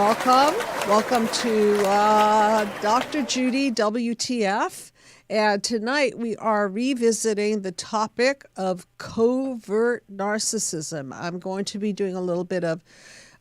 welcome. Welcome to Dr. Judy, WTF. And tonight we are revisiting the topic of covert narcissism. I'm going to be doing a little bit of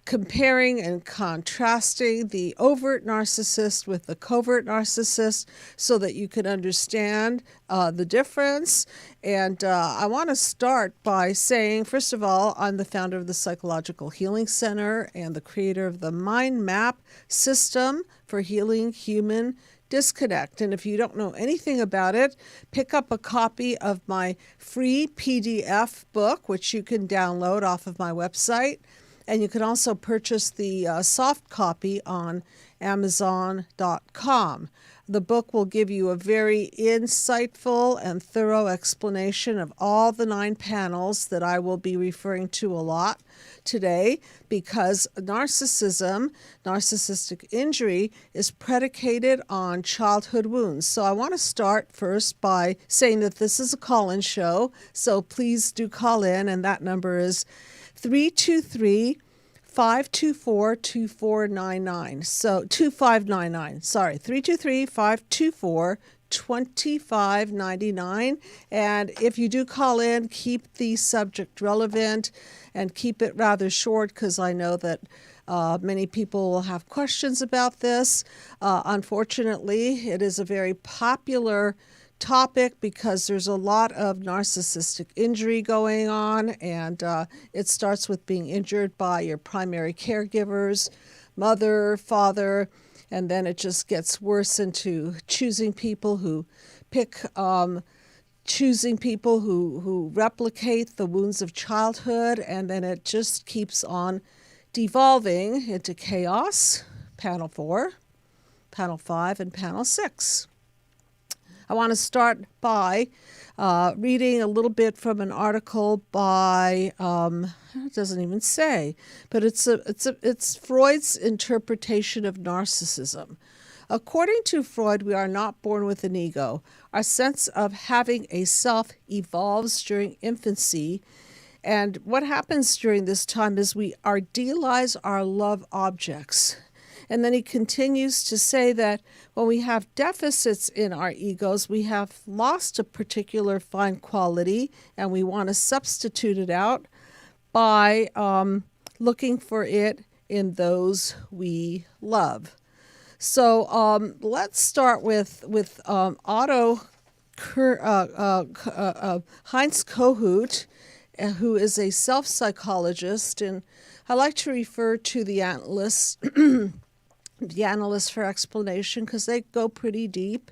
comparing and contrasting the overt narcissist with the covert narcissist so that you can understand the difference. And I want to start by saying, first of all, I'm the founder of the Psychological Healing Center and the creator of the Mind Map system for healing human disconnect. And if you don't know anything about it, pick up a copy of my free PDF book, which you can download off of my website. And you can also purchase the soft copy on Amazon.com. The book will give you a very insightful and thorough explanation of all the 9 panels that I will be referring to a lot today, because narcissism, narcissistic injury, is predicated on childhood wounds. So I want to start first by saying that this is a call-in show, so please do call in, and that number is 323-524-2499. So 2599. Sorry, 323-524-2599. And if you do call in, keep the subject relevant and keep it rather short, because I know that many people will have questions about this. Unfortunately, it is a very popular topic because there's a lot of narcissistic injury going on, and it starts with being injured by your primary caregivers, mother, father, and then it just gets worse into choosing people who replicate the wounds of childhood, and then it just keeps on devolving into chaos. Panel 4, Panel 5, and Panel 6. I want to start by reading a little bit from an article by, it doesn't even say, but it's Freud's interpretation of narcissism. According to Freud, we are not born with an ego. Our sense of having a self evolves during infancy, and what happens during this time is we idealize our love objects. And then he continues to say that when we have deficits in our egos, we have lost a particular fine quality, and we want to substitute it out by looking for it in those we love. So let's start with Heinz Kohut, who is a self-psychologist, and I like to refer to the analysts for explanation because they go pretty deep.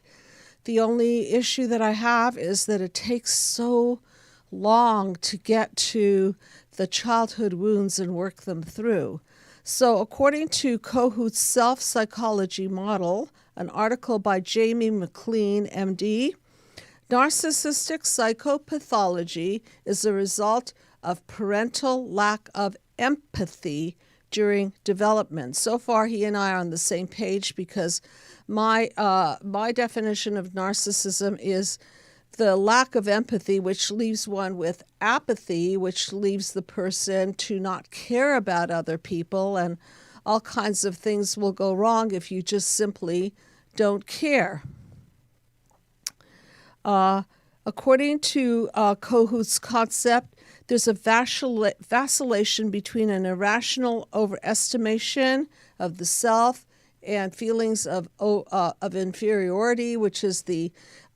The only issue that I have is that it takes so long to get to the childhood wounds and work them through. So according to Kohut's self-psychology model, an article by Jamie McLean, MD, narcissistic psychopathology is a result of parental lack of empathy during development. So far, he and I are on the same page because my definition of narcissism is the lack of empathy, which leaves one with apathy, which leaves the person to not care about other people, and all kinds of things will go wrong if you just simply don't care. According to Kohut's concept, there's a vacillation between an irrational overestimation of the self and feelings of inferiority, which is the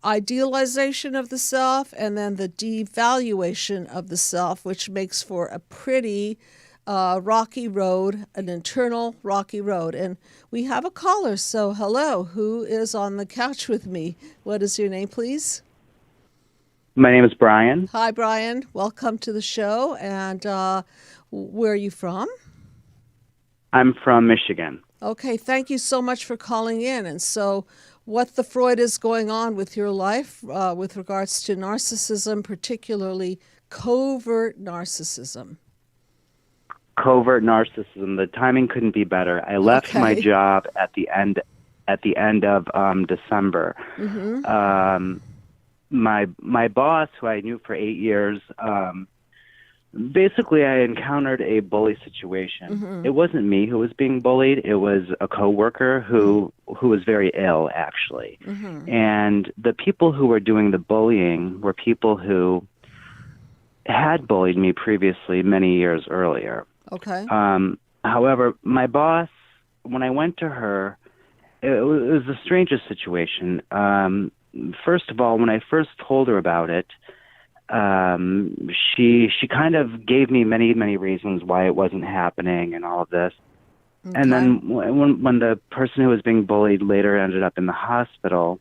idealization of the self, and then the devaluation of the self, which makes for a pretty rocky road, an internal rocky road. And we have a caller, so hello, who is on the couch with me? What is your name, please? My name is Brian. Hi, Brian. Welcome to the show. And where are you from? I'm from Michigan. Okay, thank you so much for calling in. And so what the Freud is going on with your life with regards to narcissism, particularly covert narcissism? Covert narcissism. The timing couldn't be better. I left my job at the end of December. Mm-hmm. My boss, who I knew for 8 years, basically, I encountered a bully situation. It wasn't me who was being bullied. It was a coworker who was very ill, actually. And the people who were doing the bullying were people who had bullied me previously many years earlier. Okay. However, my boss, when I went to her, it was the strangest situation. First of all, when I first told her about it, she kind of gave me many reasons why it wasn't happening and all of this. Okay. And then when the person who was being bullied later ended up in the hospital,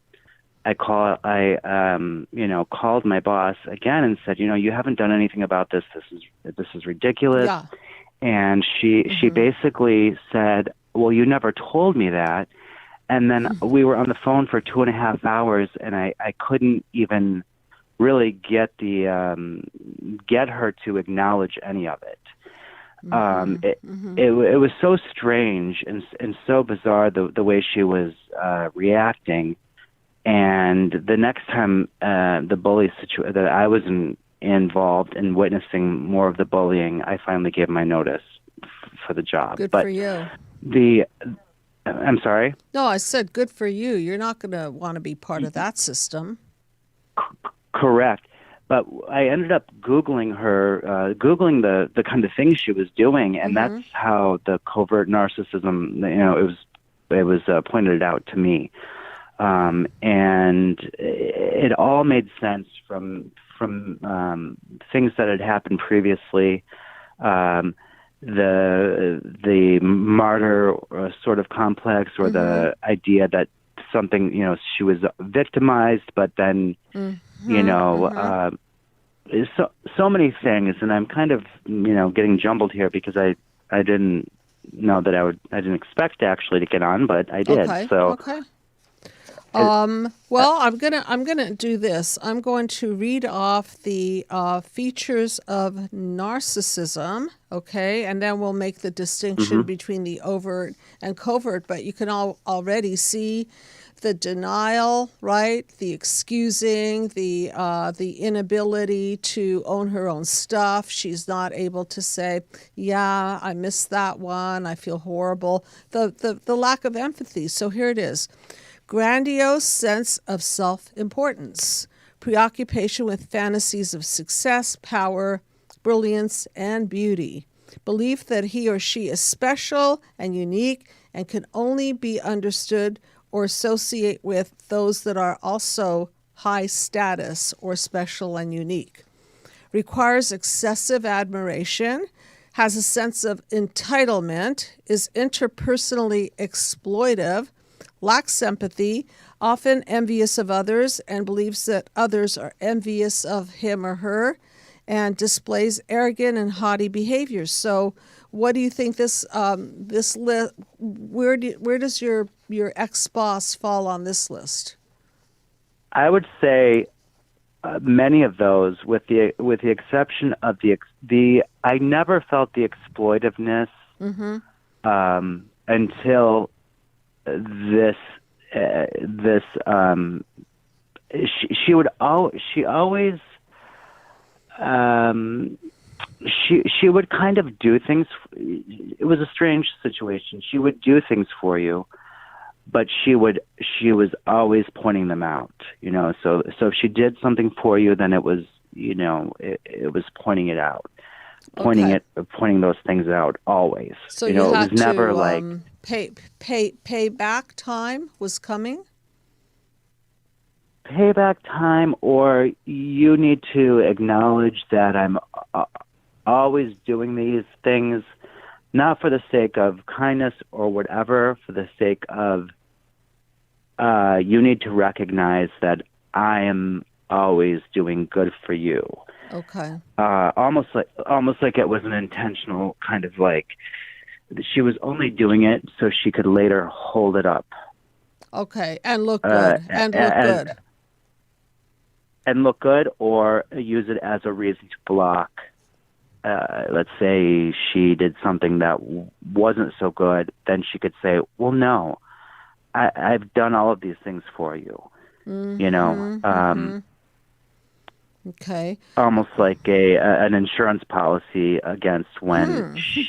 I called my boss again and said, you haven't done anything about this. This is ridiculous. Yeah. And she basically said, well, you never told me that. And then we were on the phone for 2.5 hours, and I couldn't even really get her to acknowledge any of it. It was so strange and so bizarre the way she was reacting. And the next time the bully that I was involved in witnessing more of the bullying, I finally gave my notice for the job. Good for you. I'm sorry? No, I said good for you. You're not going to want to be part of that system. Correct. But I ended up Googling the kind of things she was doing, and that's how the covert narcissism, it was pointed out to me. And it all made sense from things that had happened previously. The martyr sort of complex, or the idea that something, she was victimized, but then, so many things. And I'm kind of, getting jumbled here because I didn't know that I didn't expect actually to get on, but I did. Okay. So. Okay. Well, I'm gonna do this. I'm going to read off the features of narcissism, okay, and then we'll make the distinction between the overt and covert. But you can already see the denial, right? The excusing, the inability to own her own stuff. She's not able to say, "Yeah, I missed that one. I feel horrible." The lack of empathy. So here it is. Grandiose sense of self-importance, preoccupation with fantasies of success, power, brilliance, and beauty, belief that he or she is special and unique and can only be understood or associate with those that are also high status or special and unique, requires excessive admiration, has a sense of entitlement, is interpersonally exploitive, lacks sympathy, often envious of others, and believes that others are envious of him or her, and displays arrogant and haughty behaviors. So, what do you think this list? Where does your ex-boss fall on this list? I would say many of those, with the exception of the I never felt the exploitiveness until this she would kind of do things. It was a strange situation. She would do things for you, but she was always pointing them out, so if she did something for you, then it was, it was pointing it out. Pointing those things out always. So it had was never to, like payback time was coming. Payback time, or you need to acknowledge that I'm always doing these things, not for the sake of kindness or whatever, for the sake of you need to recognize that I am always doing good for you. Okay. Almost like it was an intentional kind of like she was only doing it so she could later hold it up. Okay, and look good. And look good, or use it as a reason to block. Let's say she did something that wasn't so good, then she could say, well, no, I've done all of these things for you. Okay. almost like an insurance policy against when she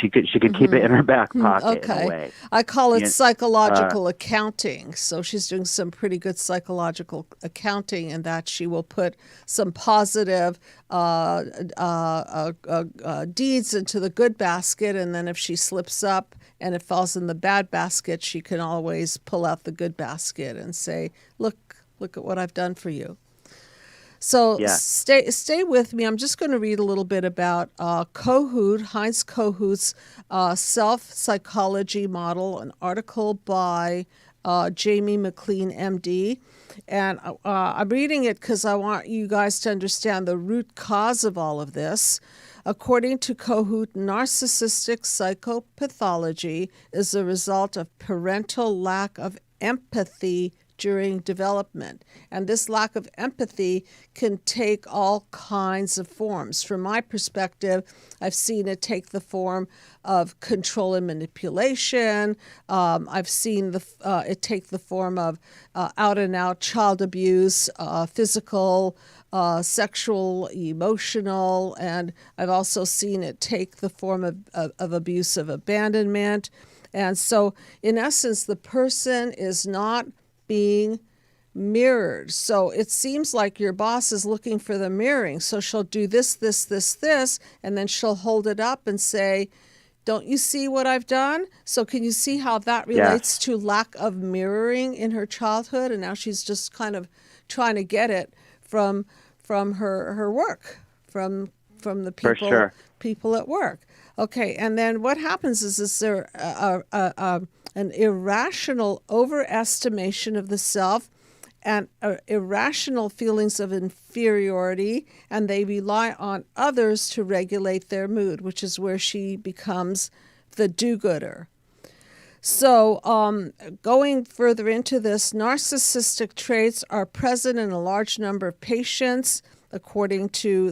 could keep it in her back pocket in a Okay. way. I call it You, psychological accounting. So she's doing some pretty good psychological accounting in that she will put some positive deeds into the good basket. And then if she slips up and it falls in the bad basket, she can always pull out the good basket and say, look at what I've done for you. So yeah, stay with me. I'm just going to read a little bit about Heinz Kohut's self-psychology model, an article by Jamie McLean, MD. And I'm reading it because I want you guys to understand the root cause of all of this. According to Kohut, narcissistic psychopathology is a result of parental lack of empathy during development. And this lack of empathy can take all kinds of forms. From my perspective, I've seen it take the form of control and manipulation. I've seen it take the form of out-and-out child abuse, physical, sexual, emotional, and I've also seen it take the form of abusive abandonment. And so, in essence, the person is not being mirrored. So it seems like your boss is looking for the mirroring. So she'll do this, and then she'll hold it up and say, don't you see what I've done? So can you see how that relates to lack of mirroring in her childhood? And now she's just kind of trying to get it from her work, from the people, for sure. people at work. Okay, and then what happens is there an irrational overestimation of the self and irrational feelings of inferiority, and they rely on others to regulate their mood, which is where she becomes the do-gooder. So going further into this, narcissistic traits are present in a large number of patients, according to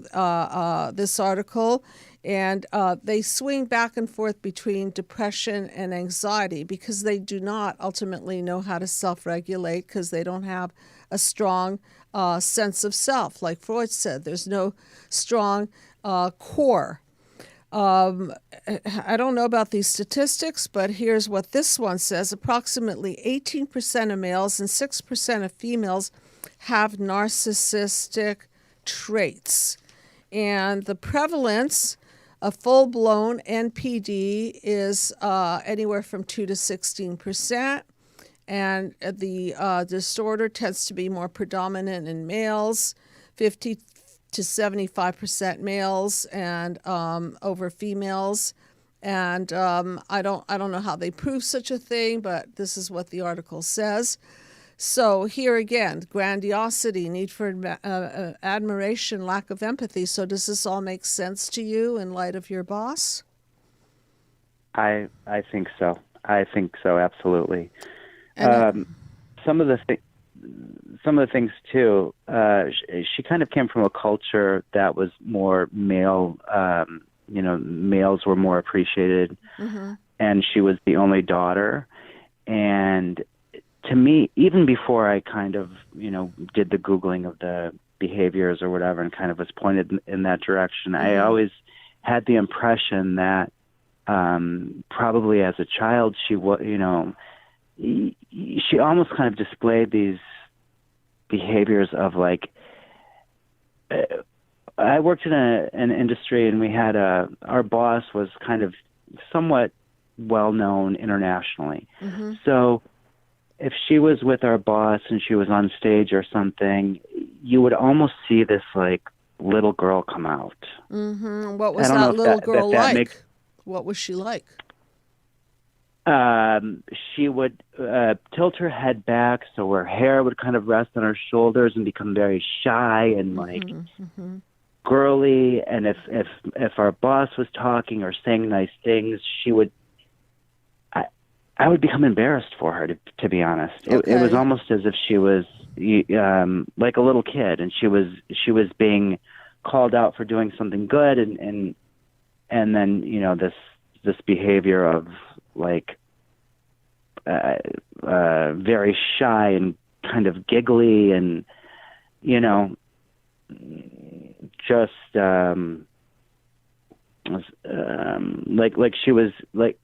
this article, and they swing back and forth between depression and anxiety because they do not ultimately know how to self-regulate because they don't have a strong sense of self. Like Freud said, there's no strong core. I don't know about these statistics, but here's what this one says. Approximately 18% of males and 6% of females have narcissistic traits. And the prevalence of full-blown NPD is anywhere from 2 to 16%. And the disorder tends to be more predominant in males, 50 to 75% males, and over females. And I don't know how they prove such a thing, but this is what the article says. So here again, grandiosity, need for admiration, lack of empathy. So does this all make sense to you in light of your boss? I think so. I think so, absolutely. Some of the things too. She kind of came from a culture that was more male. Males were more appreciated, and she was the only daughter. And to me, even before I kind of did the Googling of the behaviors or whatever, and kind of was pointed in that direction, I always had the impression that probably as a child she was, she almost kind of displayed these behaviors of like, I worked in an industry, and we had our boss was kind of somewhat well known internationally. So if she was with our boss and she was on stage or something, you would almost see this like little girl come out. What was that little girl like? What was she like? She would tilt her head back so her hair would kind of rest on her shoulders and become very shy and like girly. And if our boss was talking or saying nice things, she would. I would become embarrassed for her, to be honest. It was almost as if she was like a little kid, and she was being called out for doing something good, and then this behavior of like very shy and kind of giggly, and just like she was like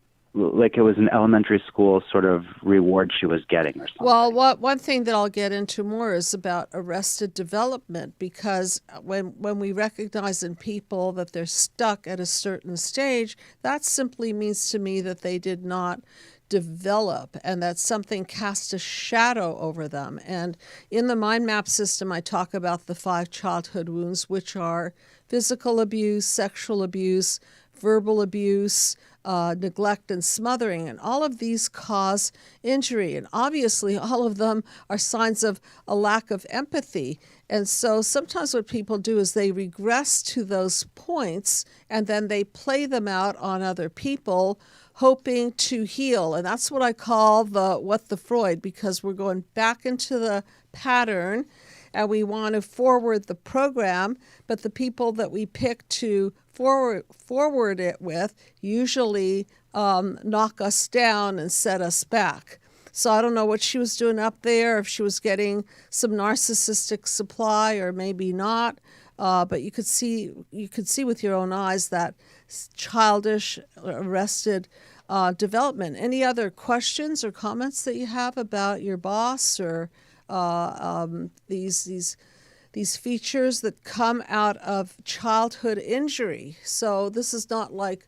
it was an elementary school sort of reward she was getting or something. Well, one thing that I'll get into more is about arrested development, because when we recognize in people that they're stuck at a certain stage, that simply means to me that they did not develop, and that something cast a shadow over them. And in the mind map system, I talk about the 5 childhood wounds, which are physical abuse, sexual abuse, verbal abuse, neglect and smothering, and all of these cause injury. And obviously, all of them are signs of a lack of empathy. And so sometimes what people do is they regress to those points and then they play them out on other people, hoping to heal. And that's what I call the Freud, because we're going back into the pattern and we want to forward the program, but the people that we pick to forward it with usually knock us down and set us back. So I don't know what she was doing up there, if she was getting some narcissistic supply or maybe not, but you could see with your own eyes that childish, arrested development. Any other questions or comments that you have about your boss or these features that come out of childhood injury? So this is not like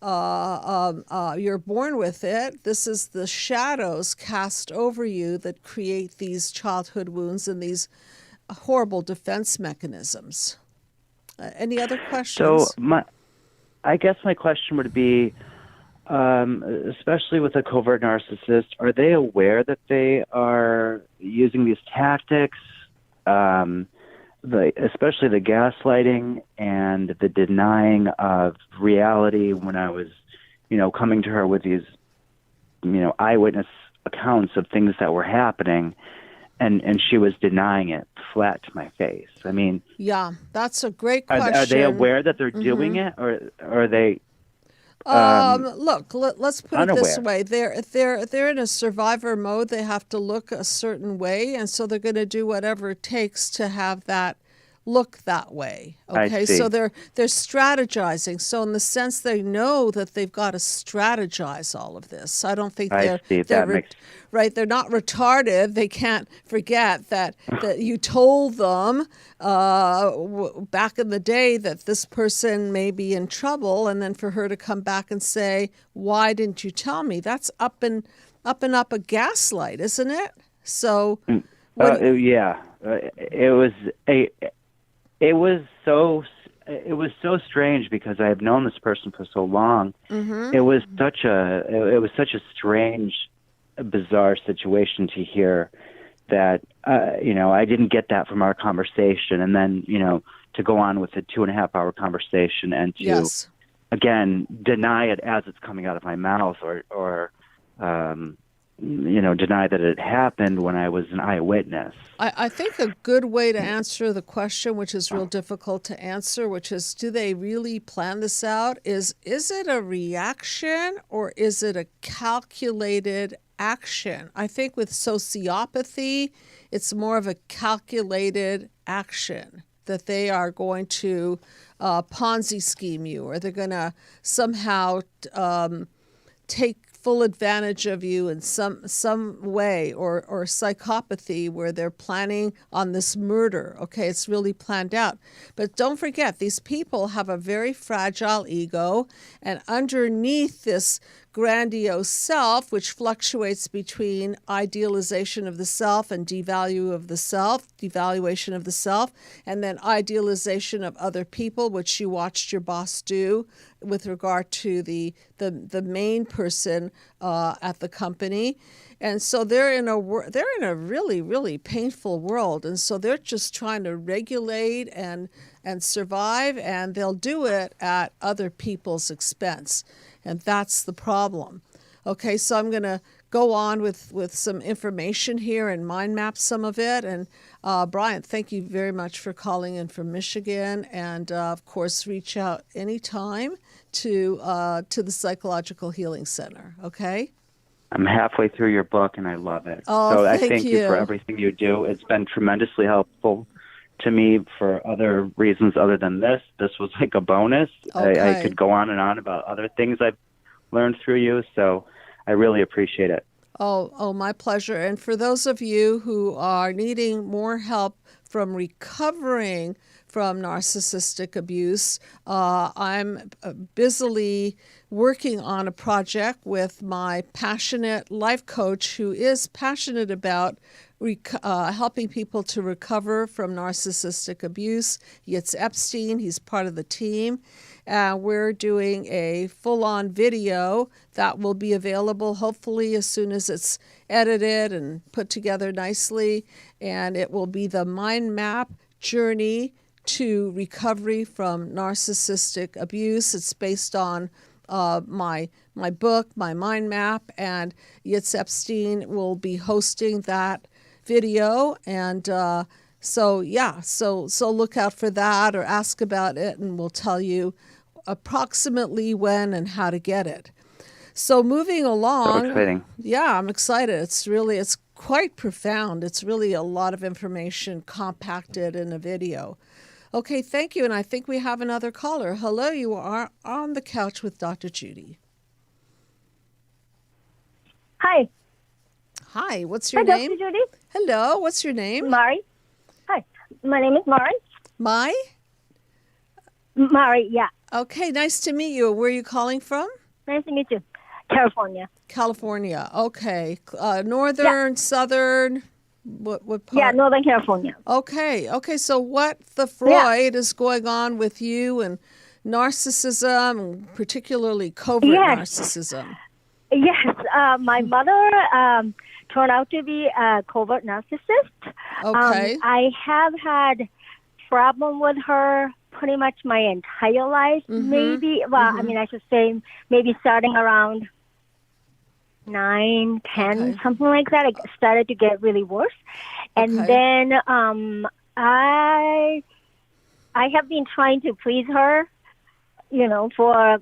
you're born with it. This is the shadows cast over you that create these childhood wounds and these horrible defense mechanisms. Any other questions? So I guess my question would be, especially with a covert narcissist, are they aware that they are using these tactics, especially the gaslighting and the denying of reality? When I was, coming to her with these, eyewitness accounts of things that were happening, and she was denying it flat to my face. I mean, yeah, that's a great question. Are they aware that they're doing it, or are they? Look, let's put unaware. It this way. They're in a survivor mode. They have to look a certain way, and so they're going to do whatever it takes to have that look that way. Okay, so they're strategizing. So in the sense they know that they've got to strategize all of this. I don't think they're right. They're not retarded. They can't forget that you told them back in the day that this person may be in trouble, and then for her to come back and say, "Why didn't you tell me?" That's up and up a gaslight, isn't it? So, It was so strange because I have known this person for so long. Mm-hmm. It was such a strange, bizarre situation to hear that I didn't get that from our conversation, and then to go on with a 2.5-hour conversation and to again deny it as it's coming out of my mouth, or deny that it happened when I was an eyewitness. I think a good way to answer the question, which is real difficult to answer, which is, do they really plan this out? Is it a reaction or is it a calculated action? I think with sociopathy, it's more of a calculated action, that they are going to Ponzi scheme you, or they're going to somehow take full advantage of you in some way, or psychopathy where they're planning on this murder. Okay, it's really planned out. But don't forget, these people have a very fragile ego, and underneath this grandiose self, which fluctuates between idealization of the self and devaluation of the self, and then idealization of other people, which you watched your boss do with regard to the main person at the company. And so they're in a really, really painful world, and so they're just trying to regulate and survive, and they'll do it at other people's expense. And that's the problem. Okay, so I'm going to go on with some information here and mind map some of it. And Brian, thank you very much for calling in from Michigan. And of course, reach out anytime to the Psychological Healing Center. Okay? I'm halfway through your book, and I love it. Oh, so I thank thank you for everything you do. It's been tremendously helpful to me for other reasons other than this. This was like a bonus. Okay. I could go on and on about other things I've learned through you, so I really appreciate it. Oh, my pleasure. And for those of you who are needing more help from recovering from narcissistic abuse, I'm busily working on a project with my passionate life coach who is passionate about helping people to recover from narcissistic abuse. It's Epstein. He's part of the team. We're doing a full-on video that will be available hopefully as soon as it's edited and put together nicely. And it will be the mind map journey to recovery from narcissistic abuse. It's based on my book, my mind map, and Yitz Epstein will be hosting that video. And so look out for that or ask about it, and we'll tell you approximately when and how to get it. So moving along. So exciting. Yeah, I'm excited. It's quite profound. It's really a lot of information compacted in a video. Okay, thank you. And I think we have another caller. Hello, you are on the couch with Dr. Judy. Hi. Hi, what's your Hi, name? Dr. Judy. Hello, what's your name? Mari. Hi, my name is Mari. Mai? Mari, yeah. Okay, nice to meet you. Where are you calling from? Nice to meet you. California. California. Okay. Northern, southern, what part? Yeah, Northern California. Okay. So what the Freud is going on with you and narcissism, particularly covert narcissism? Yes, my mother turned out to be a covert narcissist. Okay. I have had problem with her pretty much my entire life, maybe. Well, I mean, I should say maybe starting around 9, 10, something like that. It started to get really worse. And then I have been trying to please her, for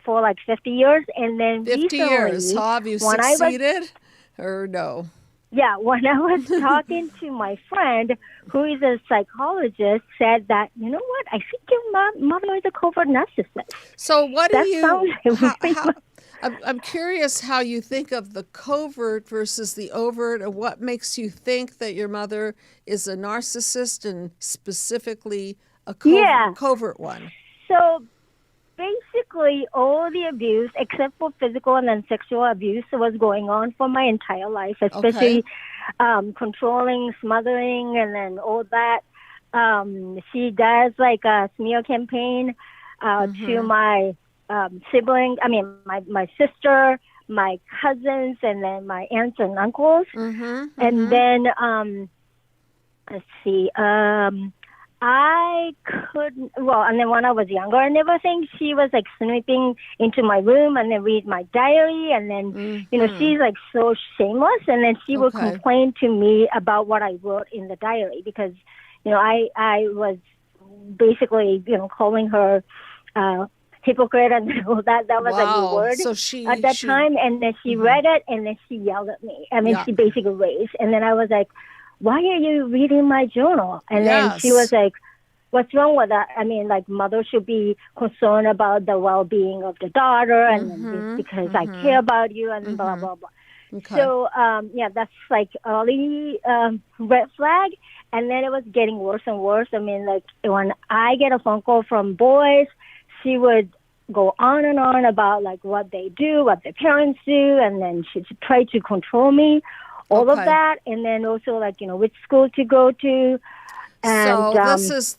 like 50 years. And then 50 recently, years. Have you succeeded or no? Yeah, when I was talking to my friend, who is a psychologist, said that, you know what, I think your mother is a covert narcissist. So what do you... I'm curious how you think of the covert versus the overt, and what makes you think that your mother is a narcissist and specifically a covert one. So basically all the abuse except for physical and then sexual abuse was going on for my entire life, especially controlling, smothering, and then all that. She does like a smear campaign to my siblings, my sister, my cousins, and then my aunts and uncles. And then, let's see, and then when I was younger and everything, she was like snooping into my room and then read my diary. And then, she's like so shameless. And then she would complain to me about what I wrote in the diary because, I was basically, calling her, hypocrite and all that. That was a new word at that time. And then she read it and then she yelled at me. I mean, she basically raised. And then I was like, why are you reading my journal? And then she was like, what's wrong with that? I mean, like, mother should be concerned about the well-being of the daughter and because I care about you and blah, blah, blah. So, that's like early red flag. And then it was getting worse and worse. I mean, like, when I get a phone call from boys, she would go on and on about, like, what they do, what their parents do, and then she'd try to control me, all of that, and then also, like, which school to go to, and, so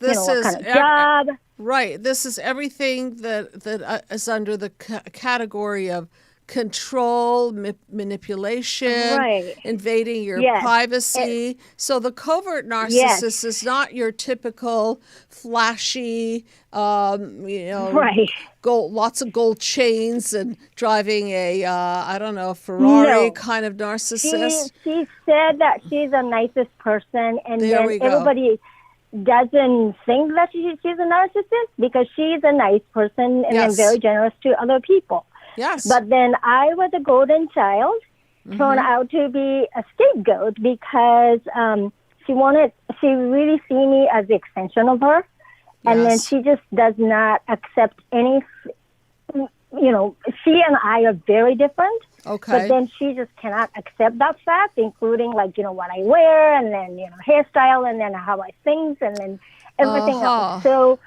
this what kind of job. Right. This is everything that is under the category of control, manipulation, invading your privacy. So the covert narcissist is not your typical flashy, lots of gold chains and driving a, Ferrari kind of narcissist. She said that she's the nicest person, and then everybody doesn't think that she's a narcissist because she's a nice person and then very generous to other people. Yes. But then I was a golden child, turned out to be a scapegoat because she really see me as the extension of her. And then Yes. she just does not accept any, she and I are very different. Okay. But then she just cannot accept that fact, including what I wear and then, hairstyle and then how I think and then everything else. So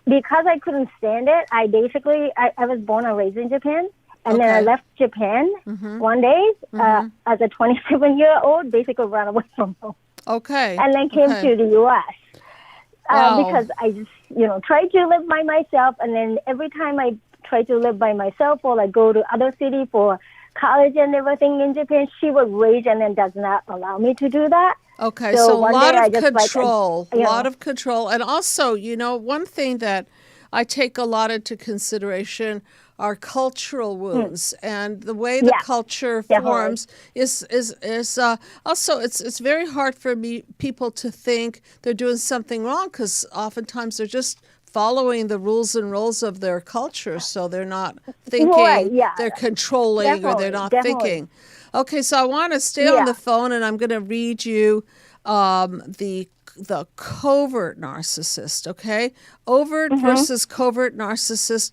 because I couldn't stand it, I basically, I was born and raised in Japan. And then I left Japan one day as a 27-year-old, basically ran away from home. Okay. And then came to the U.S. Because I just, tried to live by myself. And then every time I try to live by myself or like go to other city for college and everything in Japan, she would rage and then does not allow me to do that. Okay, so a lot of control. And also, one thing that I take a lot into consideration are cultural wounds, and the way the culture forms is also it's very hard for people to think they're doing something wrong, because oftentimes they're just following the rules and roles of their culture, so they're not thinking, they're controlling, or they're not thinking. Okay, so I want to stay on the phone, and I'm going to read you the covert narcissist, okay? Overt versus covert narcissist,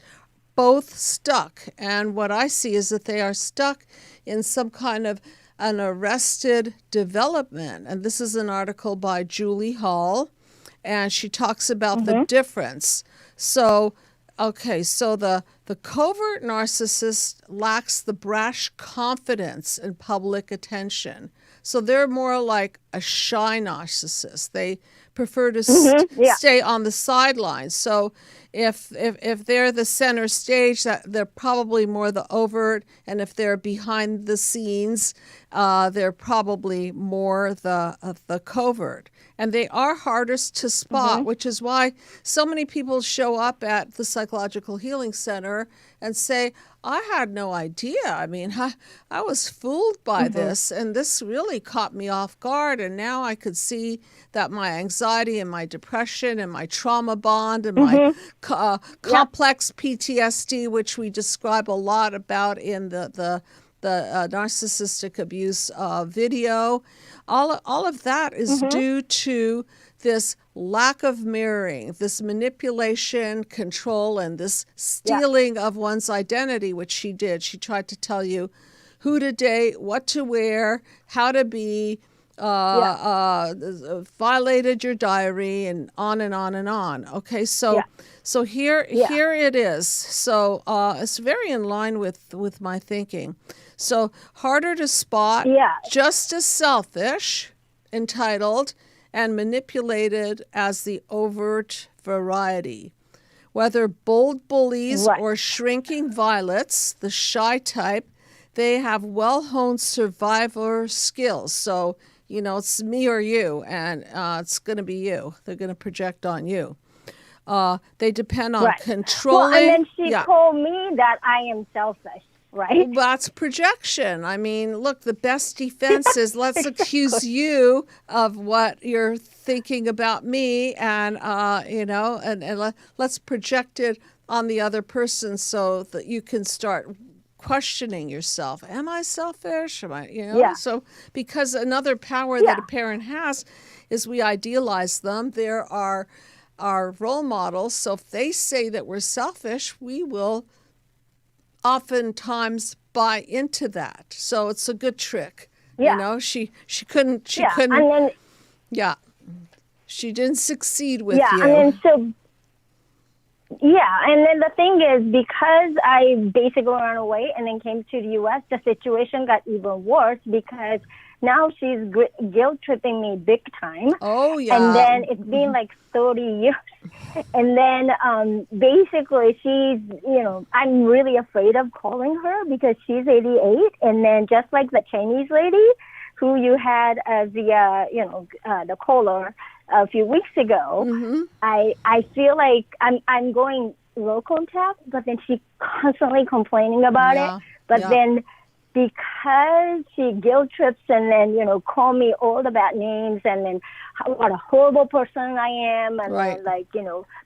both stuck. And what I see is that they are stuck in some kind of an arrested development. And this is an article by Julie Hall, and she talks about the difference. So, so the covert narcissist lacks the brash confidence and public attention. So they're more like a shy narcissist. They prefer to stay on the sidelines. So if they're the center stage, that they're probably more the overt, and if they're behind the scenes, they're probably more the covert. And they are hardest to spot, which is why so many people show up at the Psychological Healing Center and say, I had no idea. I mean, I was fooled by this, and this really caught me off guard. And now I could see that my anxiety and my depression and my trauma bond and my complex PTSD, which we describe a lot about in the narcissistic abuse video, all of that is due to this lack of mirroring, this manipulation, control, and this stealing of one's identity, which she did. She tried to tell you who to date, what to wear, how to be, violated your diary, and on and on and on. Okay, so here it is. So it's very in line with my thinking. So harder to spot, just as selfish, entitled, and manipulated as the overt variety. Whether bold bullies or shrinking violets, the shy type, they have well-honed survivor skills. So, it's me or you, and it's going to be you. They're going to project on you. They depend on controlling. Well, and then she told me that I am selfish. Right. Well, that's projection. I mean, look, the best defense is let's accuse you of what you're thinking about me, and let's project it on the other person so that you can start questioning yourself. Am I selfish? Am I, So because another power that a parent has is we idealize them. There are our role models. So if they say that we're selfish, we will oftentimes buy into that. So it's a good trick. She couldn't she didn't succeed with you. And then and then the thing is, because I basically ran away and then came to the U.S., the situation got even worse because now she's guilt tripping me big time. Oh, yeah. And then it's been like 30 years. And then basically she's, I'm really afraid of calling her because she's 88. And then just like the Chinese lady who you had as the caller a few weeks ago, I feel like I'm going low contact, but then she's constantly complaining about it. But then because she guilt trips and then, call me all the bad names and then what a horrible person I am and then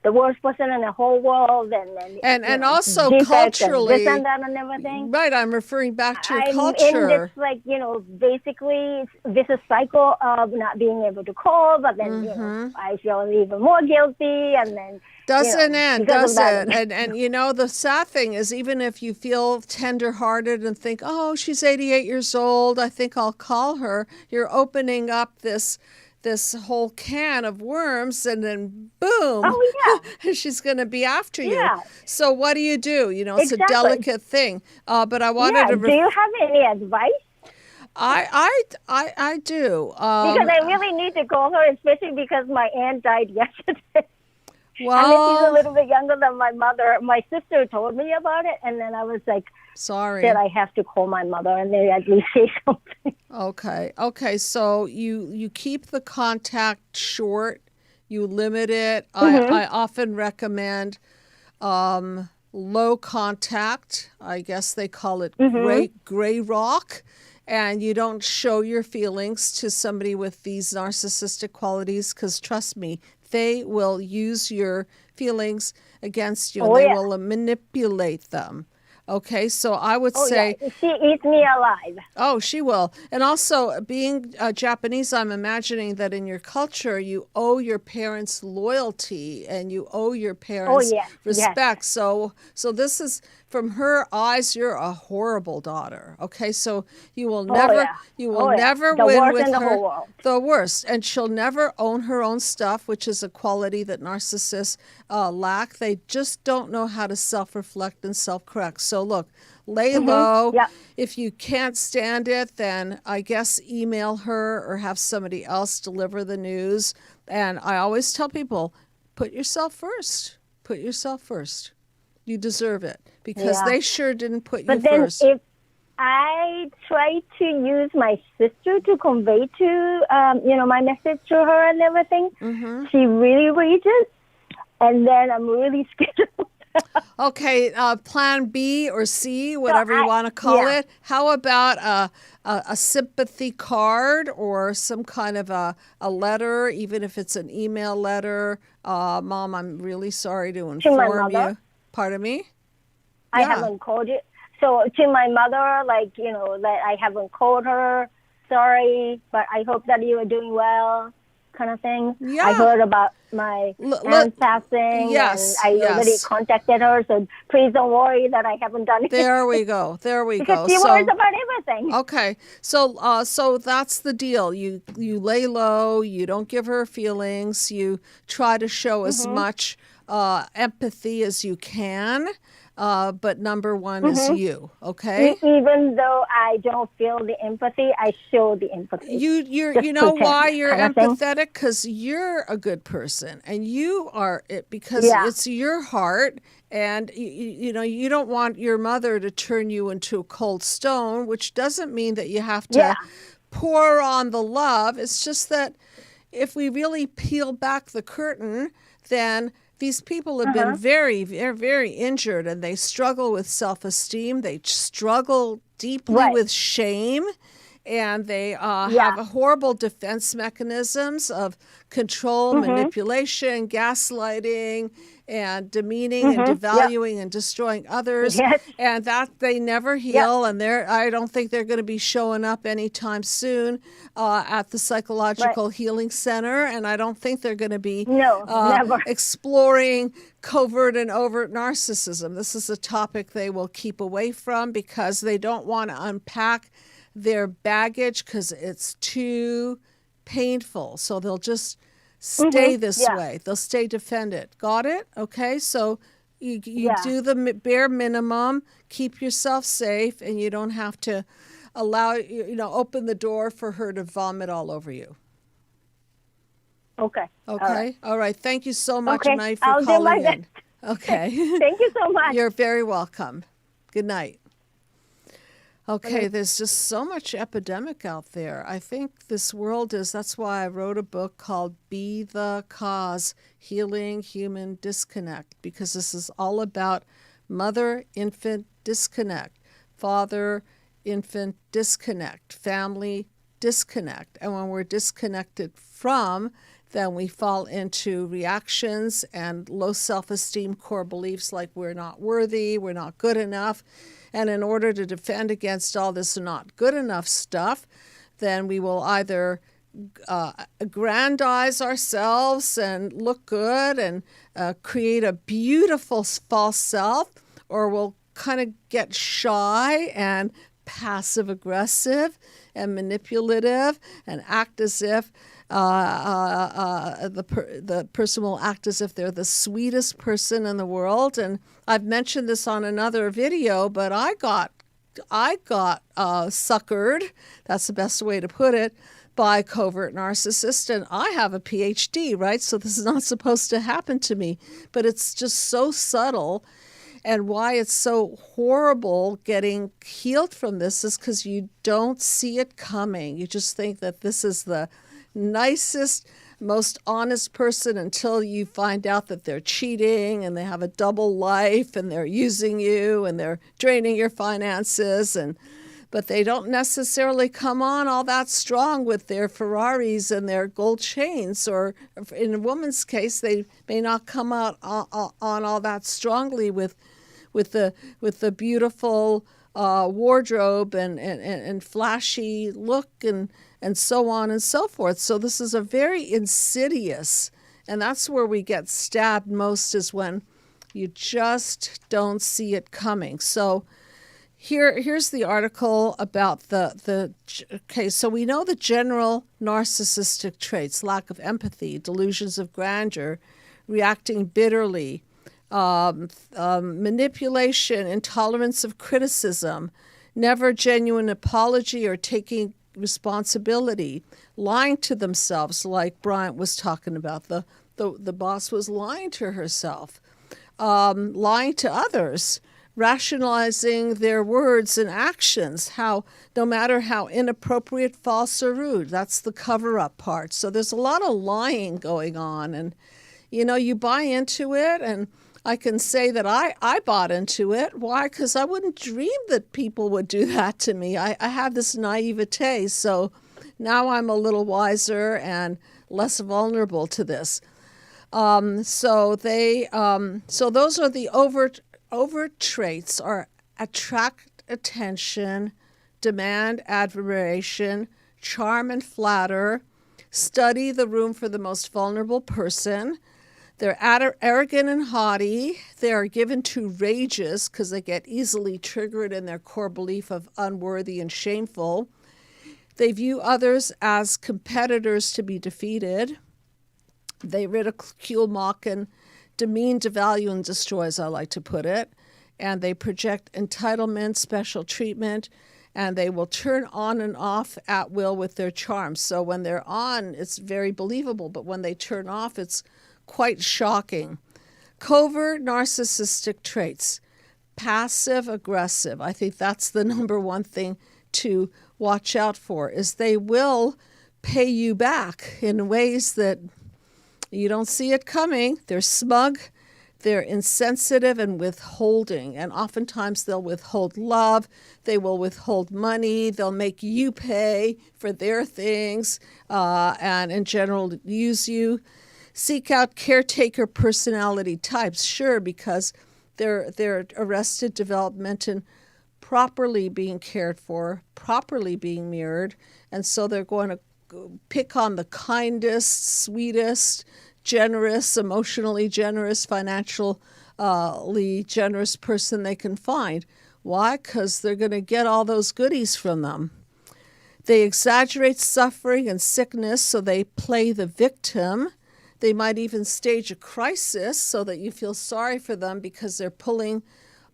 the worst person in the whole world and and also culturally and this and that and everything. Right, I'm referring back to your culture. And it's basically this is cycle of not being able to call, but then I feel even more guilty and then doesn't end, does it? And the sad thing is, even if you feel tender-hearted and think, oh, she's 88 years old, I think I'll call her, you're opening up this whole can of worms, and then boom, she's going to be after you. So what do? It's a delicate thing. But I wanted to... Do you have any advice? I do. Because I really need to call her, especially because my aunt died yesterday. Well, and then she's a little bit younger than my mother. My sister told me about it, and then I was like, sorry, that I have to call my mother and then at least say something. Okay. So you keep the contact short. You limit it. I often recommend low contact. I guess they call it gray rock. And you don't show your feelings to somebody with these narcissistic qualities because, trust me, they will use your feelings against you and they will manipulate them. Okay, so I would say... She eats me alive. Oh, she will. And also, being Japanese, I'm imagining that in your culture, you owe your parents loyalty and you owe your parents respect. So this is, from her eyes, you're a horrible daughter. Okay, so you will never, never win with her. The worst. And she'll never own her own stuff, which is a quality that narcissists lack. They just don't know how to self-reflect and self-correct. So look, lay low. If you can't stand it, then I guess email her or have somebody else deliver the news. And I always tell people, put yourself first. Put yourself first. You deserve it because they sure didn't put you first. But then if I try to use my sister to convey to, my message to her and everything, she really reads it. And then I'm really scared of that. Okay, plan B or C, whatever you want to call it. How about a sympathy card or some kind of a letter, even if it's an email letter? Mom, I'm really sorry to inform you. Pardon me? I haven't called you. So to my mother, that I haven't called her. Sorry, but I hope that you are doing well. Kind of thing. Yeah. I heard about my aunt passing, and I already contacted her. So please don't worry that I haven't done it. There we go. Because she worries about everything. Okay, so that's the deal. You lay low. You don't give her feelings. You try to show as much empathy as you can. But number one is you, okay? Even though I don't feel the empathy, I show the empathy. You know why you're empathetic? Because you're a good person, and you are it because it's your heart, and you don't want your mother to turn you into a cold stone, which doesn't mean that you have to pour on the love. It's just that if we really peel back the curtain, then these people have been very, very, very injured, and they struggle with self-esteem. They struggle deeply with shame, and they have horrible defense mechanisms of control, manipulation, gaslighting, and demeaning and devaluing and destroying others. And that they never heal. And I don't think they're going to be showing up anytime soon at the Psychological Healing Center. And I don't think they're going to be exploring covert and overt narcissism. This is a topic they will keep away from because they don't want to unpack their baggage because it's too painful. So they'll just stay this way. They'll stay defended. Got it? Okay. So you do the bare minimum, keep yourself safe, and you don't have to allow, open the door for her to vomit all over you. Okay. All right. Thank you so much, Knight, for calling in. Okay. Thank you so much. You're very welcome. Good night. Okay, there's just so much epidemic out there. I think this world that's why I wrote a book called Be the Cause, Healing Human Disconnect, because this is all about mother-infant disconnect, father infant disconnect, family disconnect. And when we're disconnected from, then we fall into reactions and low self-esteem core beliefs like we're not worthy, we're not good enough. And in order to defend against all this not good enough stuff, then we will either aggrandize ourselves and look good and create a beautiful false self, or we'll kind of get shy and passive aggressive and manipulative and act as if the person will act as if they're the sweetest person in the world. And I've mentioned this on another video, but I got suckered, that's the best way to put it, by Covert Narcissist, and I have a PhD, right? So this is not supposed to happen to me, but it's just so subtle. And why it's so horrible getting healed from this is because you don't see it coming. You just think that this is the nicest, most honest person until you find out that they're cheating and they have a double life and they're using you and they're draining your finances, but they don't necessarily come on all that strong with their Ferraris and their gold chains, or in a woman's case, they may not come out on all that strongly with the beautiful wardrobe and flashy look and so on and so forth. So this is a very insidious, and that's where we get stabbed most, is when you just don't see it coming. So here's the article about okay, so we know the general narcissistic traits: lack of empathy, delusions of grandeur, reacting bitterly, manipulation, intolerance of criticism, never genuine apology or taking responsibility, lying to themselves, like Bryant was talking about. The boss was lying to herself, lying to others, rationalizing their words and actions, how no matter how inappropriate, false, or rude. That's the cover-up part. So there's a lot of lying going on, and you buy into it, and I can say that I bought into it. Why? Because I wouldn't dream that people would do that to me. I have this naivete, so now I'm a little wiser and less vulnerable to this. So those are the overt traits: are attract attention, demand admiration, charm and flatter, study the room for the most vulnerable person. They're arrogant and haughty. They are given to rages because they get easily triggered in their core belief of unworthy and shameful. They view others as competitors to be defeated. They ridicule, mock, and demean, devalue, and destroy, as I like to put it. And they project entitlement, special treatment, and they will turn on and off at will with their charms. So when they're on, it's very believable, but when they turn off, it's quite shocking. Covert narcissistic traits: passive aggressive. I think that's the number one thing to watch out for, is they will pay you back in ways that you don't see it coming. They're smug, they're insensitive and withholding, and oftentimes they'll withhold love, they will withhold money, they'll make you pay for their things, and in general use you. Seek out caretaker personality types, sure, because they're arrested development and properly being cared for, properly being mirrored, and so they're going to pick on the kindest, sweetest, generous, emotionally generous, financially generous person they can find. Why? Because they're going to get all those goodies from them. They exaggerate suffering and sickness, so they play the victim. They might even stage a crisis so that you feel sorry for them because they're pulling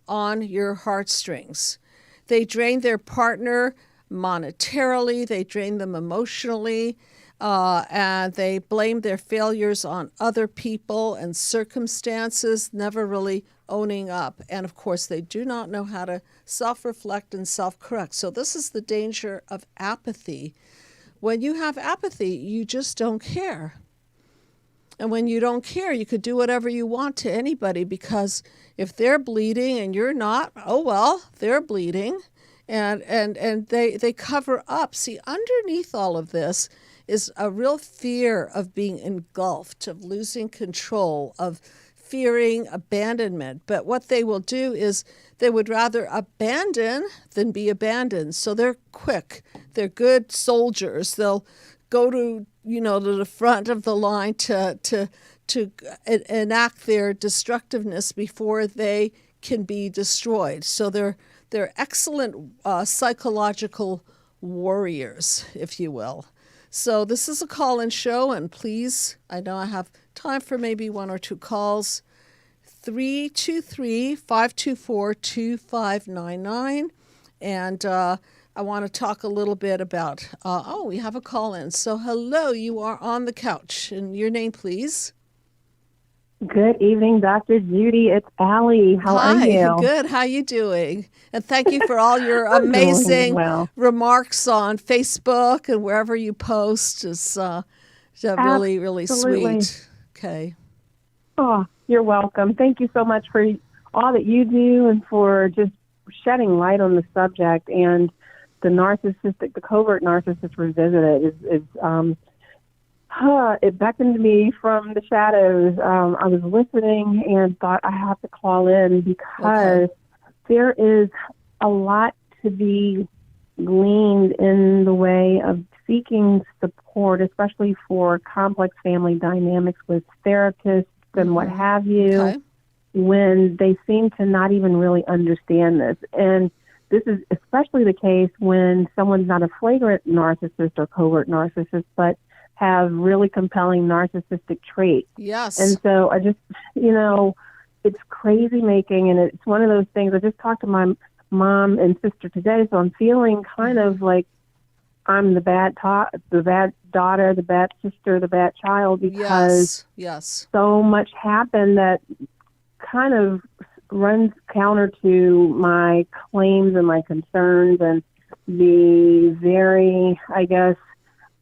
on your heartstrings. They drain their partner monetarily, they drain them emotionally, and they blame their failures on other people and circumstances, never really owning up. And of course, they do not know how to self-reflect and self-correct. So this is the danger of apathy. When you have apathy, you just don't care. And when you don't care, you could do whatever you want to anybody, because if they're bleeding and you're not, oh well, they're bleeding. and they cover up. See, underneath all of this is a real fear of being engulfed, of losing control, of fearing abandonment. But what they will do is they would rather abandon than be abandoned. So they're quick. They're good soldiers. They'll go to the front of the line to enact their destructiveness before they can be destroyed. So they're excellent psychological warriors, if you will. So this is a call-in show, and please, I know I have time for maybe one or two calls. 323-524-2599. And I want to talk a little bit about, we have a call-in. So hello, you are on the couch. And your name, please? Good evening, Dr. Judy. It's Allie. How are you? Hi, good. How you doing? And thank you for all your amazing remarks on Facebook and wherever you post. It's really, really sweet. Okay. Oh, you're welcome. Thank you so much for all that you do and for just shedding light on the subject. And the Covert Narcissist Revisited it beckoned me from the shadows. I was listening and thought I have to call in because there is a lot to be gleaned in the way of seeking support, especially for complex family dynamics with therapists and what have you, when they seem to not even really understand this. And this is especially the case when someone's not a flagrant narcissist or covert narcissist, but have really compelling narcissistic traits. Yes. And so I just, it's crazy making, and it's one of those things. I just talked to my mom and sister today, so I'm feeling kind of like I'm the bad daughter, the bad sister, the bad child, because so much happened that kind of runs counter to my claims and my concerns and the very, I guess,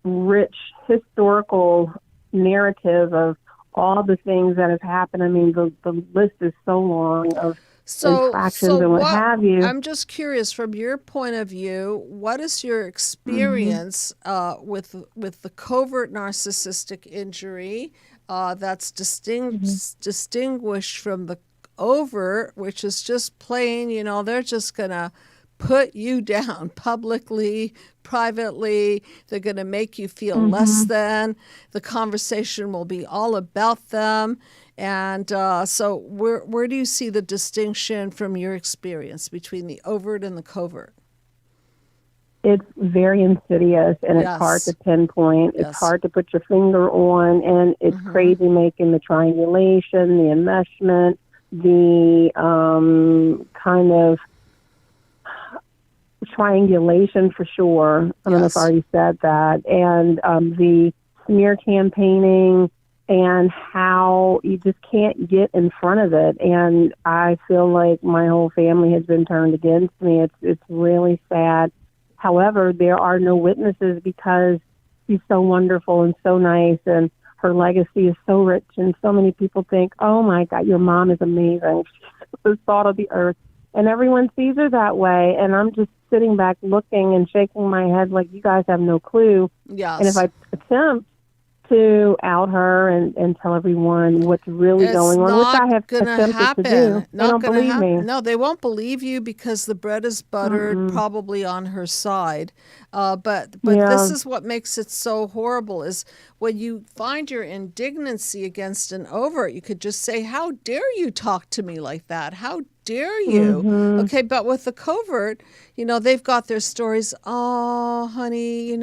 rich historical narrative of all the things that have happened. I mean, the list is so long of infractions and what have you. I'm just curious, from your point of view, what is your experience with the covert narcissistic injury that's distinguished from the overt, which is just plain, they're just going to put you down publicly, privately. They're going to make you feel less than. The conversation will be all about them. And so where do you see the distinction from your experience between the overt and the covert? It's very insidious, and it's hard to pinpoint. It's hard to put your finger on, and it's crazy making the triangulation, the enmeshment, the kind of triangulation for sure. I don't know if I already said that. And the smear campaigning and how you just can't get in front of it. And I feel like my whole family has been turned against me. It's really sad. However, there are no witnesses because she's so wonderful and so nice, and her legacy is so rich, and so many people think, oh my God, your mom is amazing. She's the salt of the earth. And everyone sees her that way, and I'm just sitting back looking and shaking my head like, you guys have no clue. Yes. And if I attempt to out her and tell everyone what's really going on, which I have attempted to do, they don't believe me. No, they won't believe you because the bread is buttered, probably on her side. But this is what makes it so horrible, is when you find your indignancy against an overt, you could just say, how dare you talk to me like that? How dare you? Okay, but with the covert, they've got their stories. Oh, honey,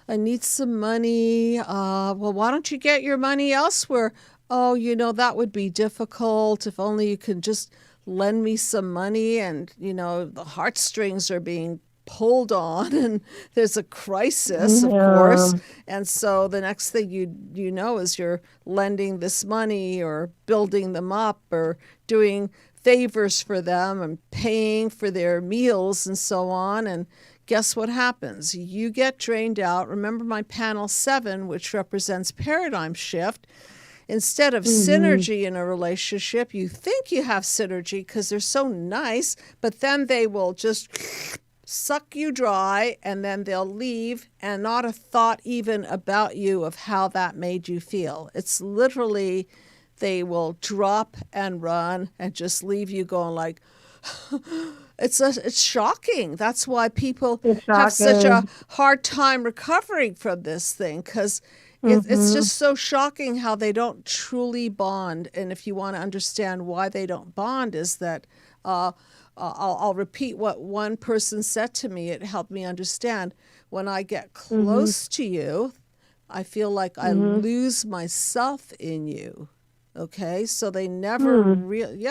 I need some money. Well, why don't you get your money elsewhere? Oh, that would be difficult. If only you can just lend me some money. And, the heartstrings are being pulled on, and there's a crisis, of course. And so the next thing you know is you're lending this money or building them up or doing favors for them and paying for their meals and so on. And guess what happens? You get drained out. Remember my panel 7, which represents paradigm shift. Instead of synergy in a relationship, you think you have synergy because they're so nice, but then they will just suck you dry, and then they'll leave, and not a thought even about you of how that made you feel. It's literally, they will drop and run and just leave you going like, it's shocking. That's why people have such a hard time recovering from this thing, because it's just so shocking how they don't truly bond. And if you want to understand why they don't bond, is that I'll repeat what one person said to me. It helped me understand. When I get close to you, I feel like I lose myself in you. Okay, so they never really,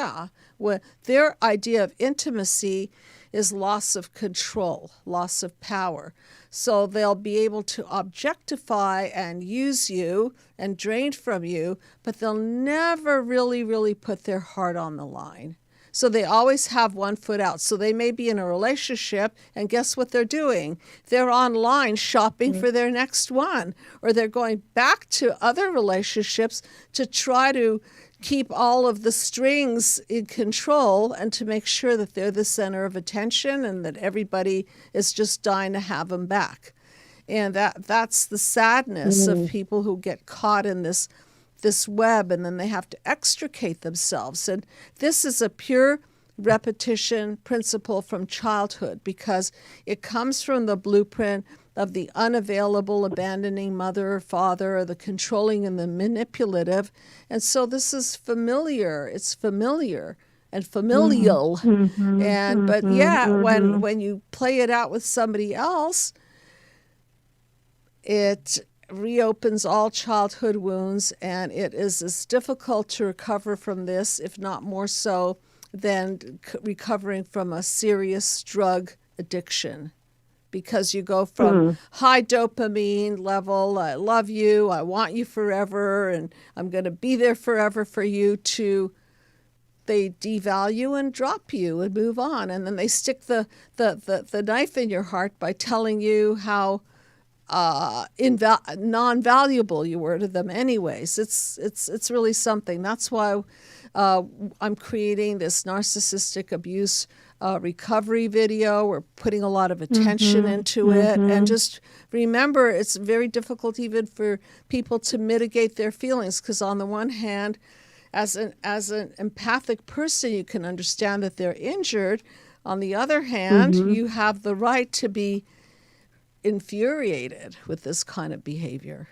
when their idea of intimacy is loss of control, loss of power. So they'll be able to objectify and use you and drain from you, but they'll never really, really put their heart on the line. So they always have one foot out. So they may be in a relationship, and guess what they're doing? They're online shopping for their next one, or they're going back to other relationships to try to keep all of the strings in control and to make sure that they're the center of attention and that everybody is just dying to have them back. And that's the sadness of people who get caught in this web, and then they have to extricate themselves. And this is a pure repetition principle from childhood, because it comes from the blueprint of the unavailable, abandoning mother or father, or the controlling and the manipulative. And so this is familiar. It's familiar and familial. When you play it out with somebody else, it reopens all childhood wounds, and it is as difficult to recover from this, if not more so, than recovering from a serious drug addiction. Because you go from high dopamine level, I love you, I want you forever, and I'm going to be there forever for you, to they devalue and drop you and move on. And then they stick the knife in your heart by telling you how non-valuable you were to them anyways. It's really something. That's why I'm creating this narcissistic abuse recovery video. We're putting a lot of attention into it. And just remember, it's very difficult even for people to mitigate their feelings, because on the one hand, as an empathic person, you can understand that they're injured. On the other hand, you have the right to be infuriated with this kind of behavior.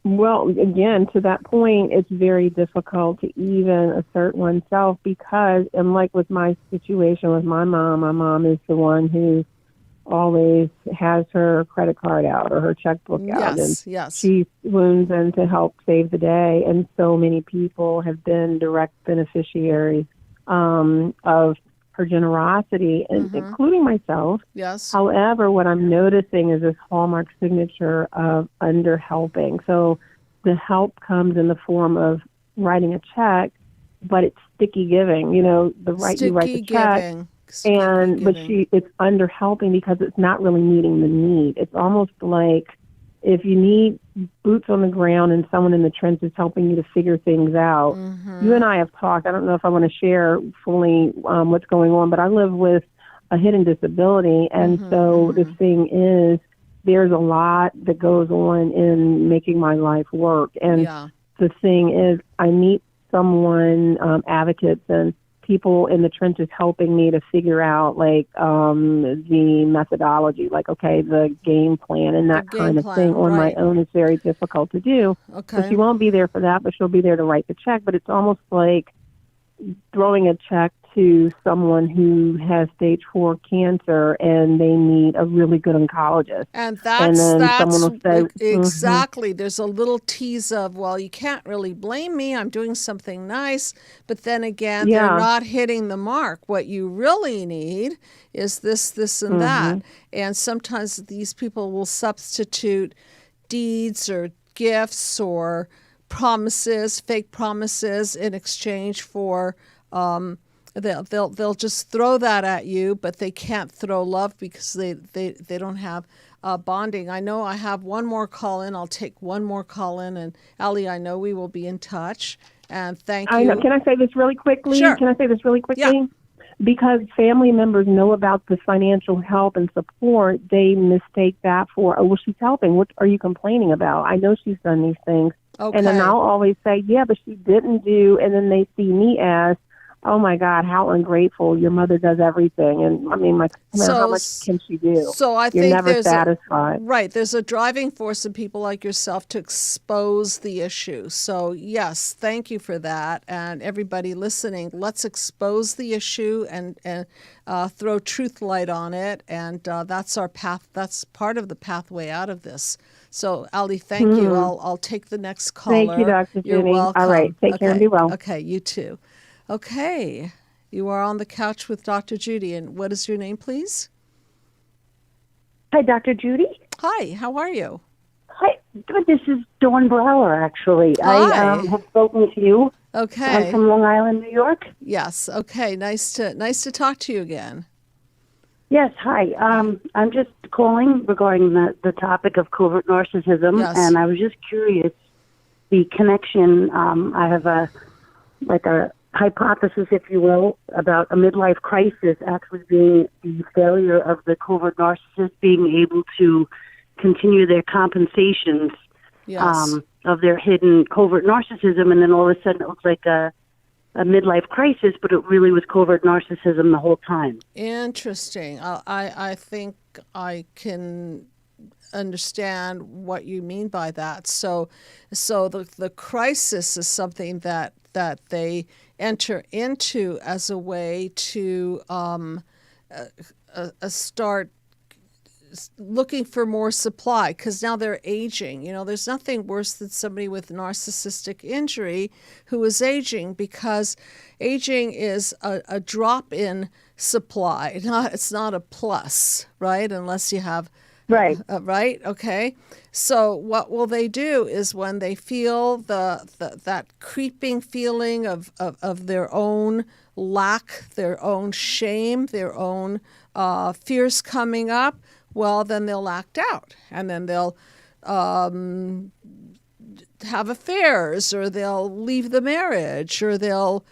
Well, again, to that point, it's very difficult to even assert oneself, because, and like with my situation with my mom is the one who always has her credit card out or her checkbook out. Yes. She swoons in to help save the day. And so many people have been direct beneficiaries of her generosity, and including myself. Yes. However, what I'm noticing is this hallmark signature of underhelping. So the help comes in the form of writing a check, but it's sticky giving. You know, you write the check, it's underhelping because it's not really meeting the need. It's almost like if you need boots on the ground and someone in the trenches helping you to figure things out. You and I have talked. I don't know if I want to share fully what's going on, but I live with a hidden disability. And so the thing is, there's a lot that goes on in making my life work. And the thing is, I meet someone, advocates and people in the trenches helping me to figure out the methodology, the game plan and that kind of thing on my own is very difficult to do. So she won't be there for that, but she'll be there to write the check. But it's almost like throwing a check to someone who has stage 4 cancer and they need a really good oncologist. And that's someone will say, exactly. There's a little tease of, well, you can't really blame me. I'm doing something nice. But then again, they're not hitting the mark. What you really need is this, and that. And sometimes these people will substitute deeds or gifts or promises, fake promises, in exchange for they'll just throw that at you, but they can't throw love because they don't have bonding. I know I have one more call in. I'll take one more call in, and Allie, I know we will be in touch. And thank you. I know. Can I say this really quickly? Sure. Can I say this really quickly? Yeah. because family members know about the financial help and support, they mistake that for, oh, well, she's helping. What are you complaining about? I know she's done these things. Okay. And then I'll always say, yeah, but she didn't do, and then they see me as, oh my God, how ungrateful. Your mother does everything. And I mean, like, how much can she do? So I You're think never there's satisfied. Right. There's a driving force in people like yourself to expose the issue. So yes, thank you for that. And everybody listening, let's expose the issue and throw truth light on it. And that's our path. That's part of the pathway out of this. So, Ali, thank you. I'll take the next caller. Thank you, Dr. You're Judy. welcome. All right. Take care and be well. Okay, you too. Okay. You are on the couch with Dr. Judy. And what is your name, please? Hi, Dr. Judy. Hi, how are you? Hi, this is Dawn Brower, actually. Hi. I have spoken to you. Okay. I'm from Long Island, New York. Yes. Okay. Nice to talk to you again. Yes, hi. I'm just calling regarding the topic of covert narcissism, Yes. and I was just curious, the connection. I have a hypothesis, if you will, about a midlife crisis actually being the failure of the covert narcissist being able to continue their compensations Yes. of their hidden covert narcissism, and then all of a sudden it looks like a midlife crisis, but it really was covert narcissism the whole time. Interesting. I think I can understand what you mean by that. So the crisis is something that they enter into as a way to start looking for more supply, because now they're aging. You know, there's nothing worse than somebody with narcissistic injury who is aging, because aging is a drop in supply. It's not a plus, right? Unless you have Right. Right. Okay. So what will they do is when they feel that creeping feeling of their own lack, their own shame, their own fears coming up, well, then they'll act out, and then they'll have affairs, or they'll leave the marriage, or they'll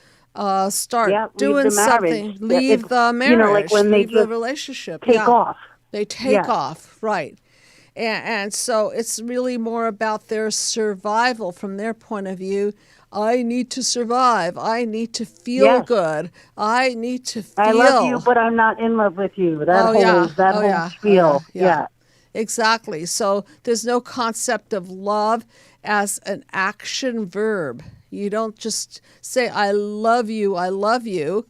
start doing something. Leave the marriage. You know, like when leave they the relationship. take off. They take off, right. And so it's really more about their survival from their point of view. I need to survive. I need to feel good. I need to feel. I love you, but I'm not in love with you. That whole spiel. Yeah. Exactly. So there's no concept of love as an action verb. You don't just say, I love you, I love you.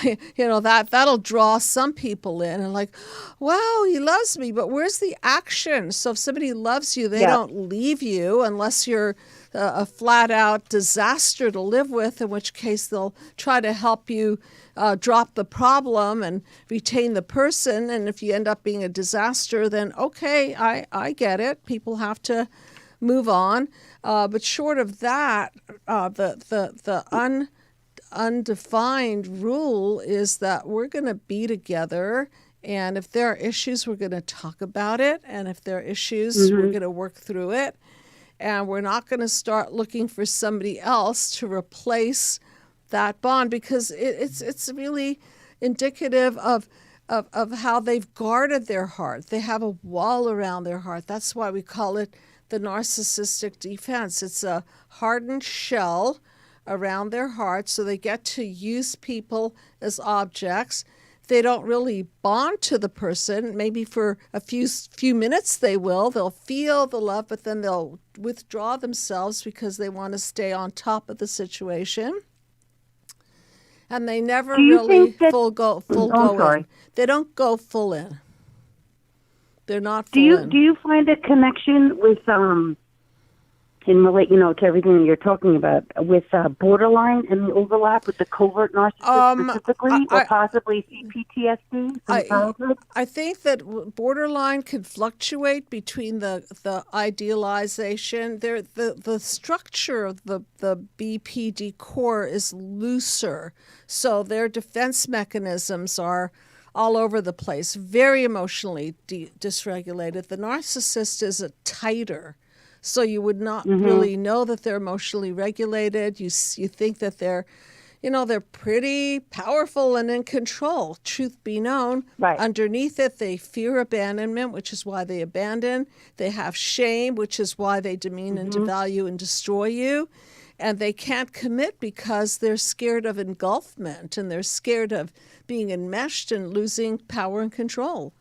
You know, that'll draw some people in and like, wow, he loves me, but where's the action? So if somebody loves you, they don't leave you unless you're a flat out disaster to live with, in which case they'll try to help you drop the problem and retain the person. And if you end up being a disaster, then okay, I get it. People have to move on. But short of that, the undefined rule is that we're going to be together, and if there are issues, we're going to talk about it, and if there are issues, we're going to work through it, and we're not going to start looking for somebody else to replace that bond, because it's really indicative of how they've guarded their heart. They have a wall around their heart. That's why we call it the narcissistic defense. It's a hardened shell around their heart, so they get to use people as objects. They don't really bond to the person. Maybe for a few minutes they'll feel the love, but then they'll withdraw themselves because they want to stay on top of the situation. And they never really full go in. They don't go full in. They're not full in. Do you find a connection with in relate, to everything that you're talking about, with borderline and the overlap with the covert narcissist specifically, or possibly PTSD from childhood? I think that borderline can fluctuate between the idealization. The structure of the BPD core is looser, so their defense mechanisms are all over the place, very emotionally dysregulated. The narcissist is a tighter, so you would not really know that they're emotionally regulated. You think that they're, they're pretty powerful and in control. Truth be known, Right. Underneath it, they fear abandonment, which is why they abandon. They have shame, which is why they demean and devalue and destroy you. And they can't commit because they're scared of engulfment, and they're scared of being enmeshed and losing power and control.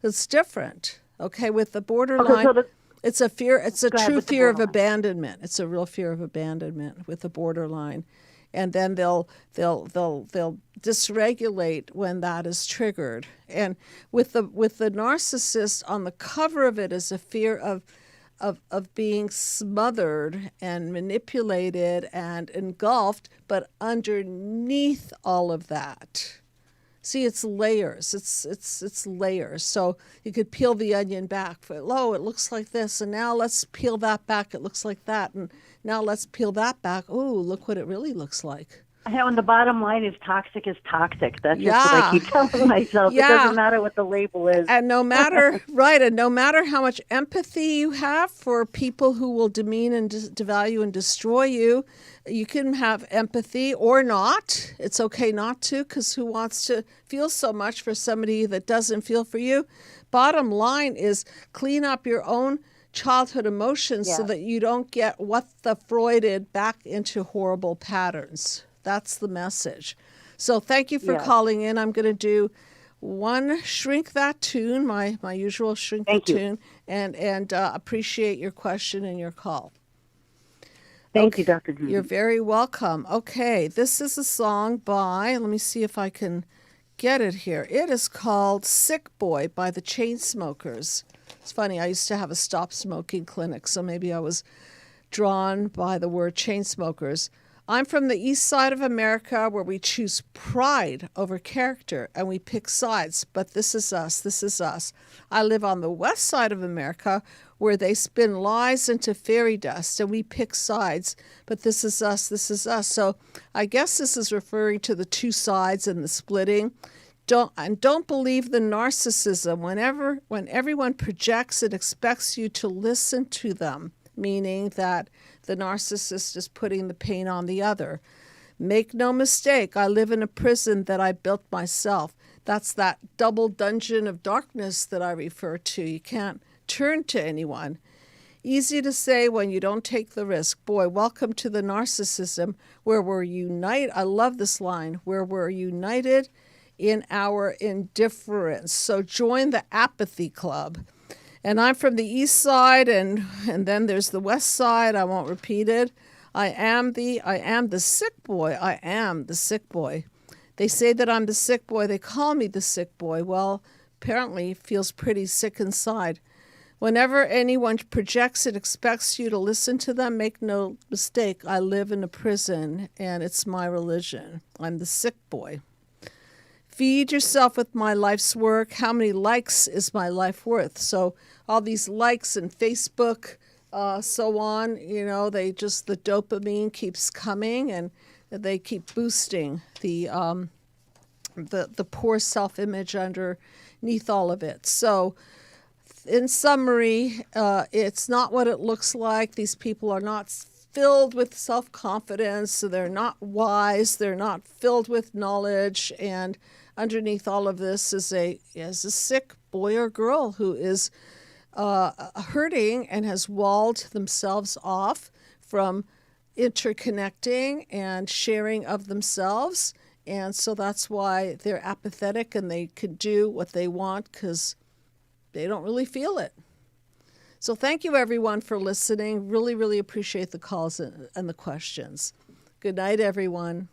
It's different. Okay, with the borderline, it's a fear. It's a true fear of abandonment. It's a real fear of abandonment with the borderline, and then they'll dysregulate when that is triggered. And with the narcissist, on the cover of it is a fear of being smothered and manipulated and engulfed, but underneath all of that. See, it's layers. It's layers. So you could peel the onion back. It looks like this, and now let's peel that back. It looks like that, and now let's peel that back. Ooh, look what it really looks like. And the bottom line is toxic is toxic. That's just what I keep telling myself. It doesn't matter what the label is. And no matter and no matter how much empathy you have for people who will demean and devalue and destroy you, you can have empathy or not. It's okay not to, because who wants to feel so much for somebody that doesn't feel for you? Bottom line is clean up your own childhood emotions so that you don't get what the Freuded back into horrible patterns. That's the message. So thank you for calling in. I'm going to do one Shrink That Tune, my usual Shrink the Tune, and appreciate your question and your call. Thank you, Dr. Judy. You're very welcome. Okay, this is a song by, let me see if I can get it here. It is called Sick Boy by the Chainsmokers. It's funny, I used to have a stop smoking clinic, so maybe I was drawn by the word Chainsmokers. I'm from the east side of America, where we choose pride over character and we pick sides, but this is us, this is us. I live on the west side of America, where they spin lies into fairy dust and we pick sides, but this is us, this is us. So I guess this is referring to the two sides and the splitting. Don't believe the narcissism. When everyone projects and expects you to listen to them, meaning that the narcissist is putting the pain on the other. Make no mistake, I live in a prison that I built myself. That's that double dungeon of darkness that I refer to. You can't turn to anyone. Easy to say when you don't take the risk. Boy, welcome to the narcissism where we're united. I love this line, where we're united in our indifference. So join the apathy club. And I'm from the east side, and then there's the west side. I won't repeat it. I am the sick boy. I am the sick boy. They say that I'm the sick boy. They call me the sick boy. Well, apparently it feels pretty sick inside. Whenever anyone projects and expects you to listen to them, make no mistake, I live in a prison, and it's my religion. I'm the sick boy. Feed yourself with my life's work. How many likes is my life worth? So all these likes and Facebook, so on, the dopamine keeps coming, and they keep boosting the poor self-image underneath all of it. So in summary, it's not what it looks like. These people are not filled with self-confidence, so they're not wise, they're not filled with knowledge, and underneath all of this is a sick boy or girl who is hurting and has walled themselves off from interconnecting and sharing of themselves. And so that's why they're apathetic and they can do what they want because they don't really feel it. So thank you, everyone, for listening. Really, really appreciate the calls and the questions. Good night, everyone.